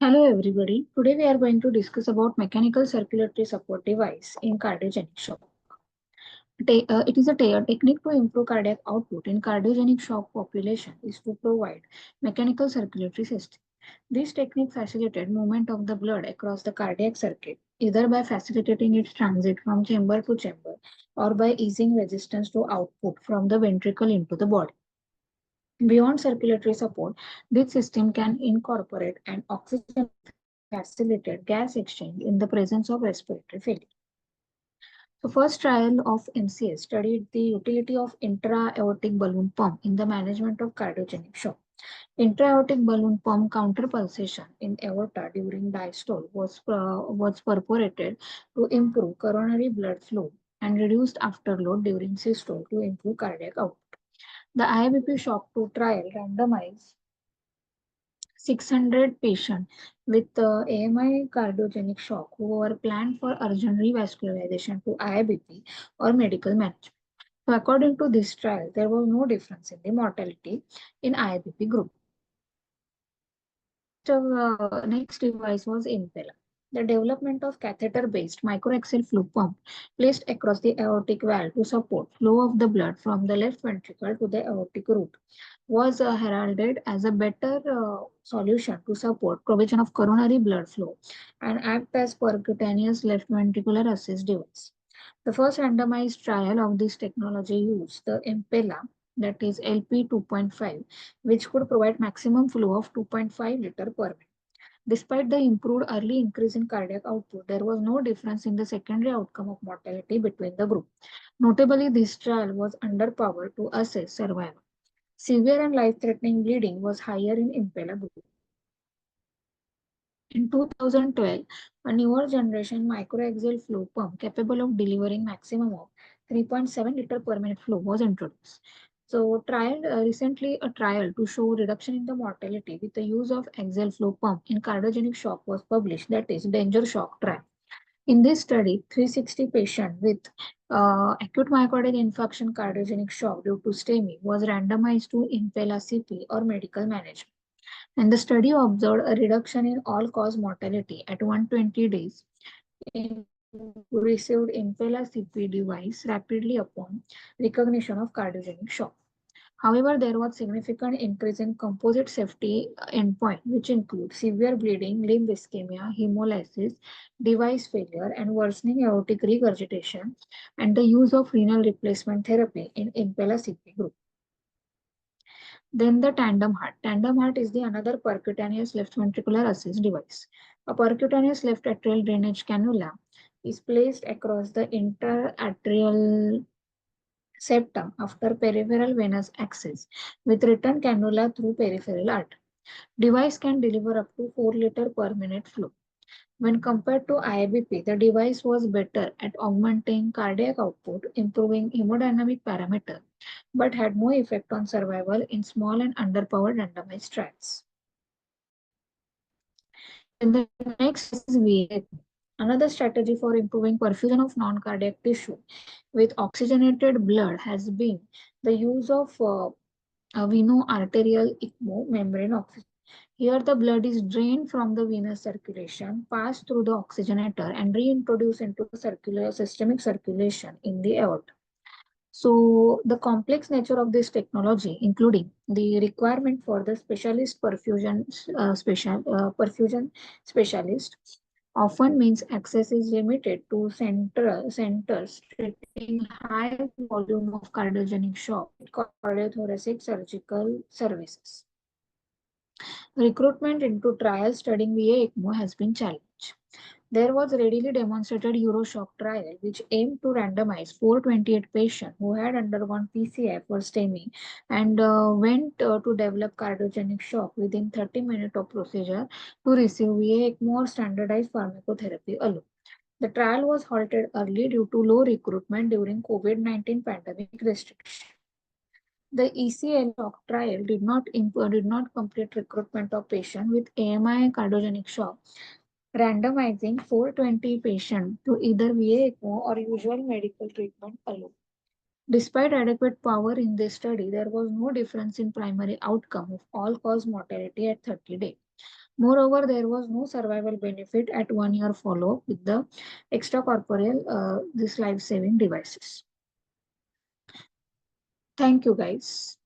Hello everybody. Today we are going to discuss about mechanical circulatory support device in cardiogenic shock. It is a technique to improve cardiac output in cardiogenic shock population is to provide mechanical circulatory system. This technique facilitates movement of the blood across the cardiac circuit, either by facilitating its transit from chamber to chamber or by easing resistance to output from the ventricle into the body. Beyond circulatory support, this system can incorporate an oxygen facilitate gas exchange in the presence of respiratory failure. The first trial of MCS studied the utility of intra-aortic balloon pump in the management of cardiogenic shock. Intra-aortic balloon pump counterpulsation in aorta during diastole was purported to improve coronary blood flow and reduced afterload during systole to improve cardiac output. The IABP Shock 2 trial randomized 600 patients with AMI cardiogenic shock who were planned for urgent revascularization to IBP or medical management. So according to this trial, there was no difference in the mortality in IBP group. Next device was Impella. The development of catheter-based microaxial flow pump placed across the aortic valve to support flow of the blood from the left ventricle to the aortic root was heralded as a better solution to support provision of coronary blood flow and act as percutaneous left ventricular assist device. The first randomized trial of this technology used the Impella, that is LP 2.5, which could provide maximum flow of 2.5 liter per minute. Despite the improved early increase in cardiac output, there was no difference in the secondary outcome of mortality between the group. Notably, this trial was underpowered to assess survival. Severe and life-threatening bleeding was higher in Impella group. In 2012, a newer generation microaxial flow pump capable of delivering maximum of 3.7 liter per minute flow was introduced. So, recently a trial to show reduction in the mortality with the use of axial flow pump in cardiogenic shock was published. That is Danger Shock trial. In this study, 360 patients with acute myocardial infarction cardiogenic shock due to STEMI was randomized to Impella CP or medical management. And the study observed a reduction in all-cause mortality at 120 days in who received Impella CP device rapidly upon recognition of cardiogenic shock. However, there was significant increase in composite safety endpoint, which include severe bleeding, limb ischemia, hemolysis, device failure, and worsening aortic regurgitation, and the use of renal replacement therapy in Impella CP group. Then the tandem heart. Tandem heart is the another percutaneous left ventricular assist device. A percutaneous left atrial drainage cannula is placed across the interatrial septum after peripheral venous access with return cannula through peripheral artery. Device can deliver up to 4 liter per minute flow. When compared to IBP, the device was better at augmenting cardiac output, improving hemodynamic parameter, but had no effect on survival in small and underpowered randomized trials. Then the next device is VA. Another strategy for improving perfusion of non-cardiac tissue with oxygenated blood has been the use of veno-arterial ECMO membrane oxygen. Here, the blood is drained from the venous circulation, passed through the oxygenator, and reintroduced into the systemic circulation in the aorta. So, the complex nature of this technology, including the requirement for the perfusion specialist, often means access is limited to centers treating high volume of cardiogenic shock with cardiothoracic surgical services. Recruitment into trial studying VA ECMO has been challenged. There was readily demonstrated Euroshock trial which aimed to randomize 428 patients who had undergone PCI for STEMI and went to develop cardiogenic shock within 30 minutes of procedure to receive VA ECMO or standardized pharmacotherapy alone. The trial was halted early due to low recruitment during COVID-19 pandemic restrictions. The ECL shock trial did not complete recruitment of patients with AMI cardiogenic shock, randomizing 420 patients to either VA ECMO or usual medical treatment alone. Despite adequate power in this study, there was no difference in primary outcome of all-cause mortality at 30 days. Moreover, there was no survival benefit at 1 year follow-up with the extracorporeal, this life-saving devices. Thank you, guys.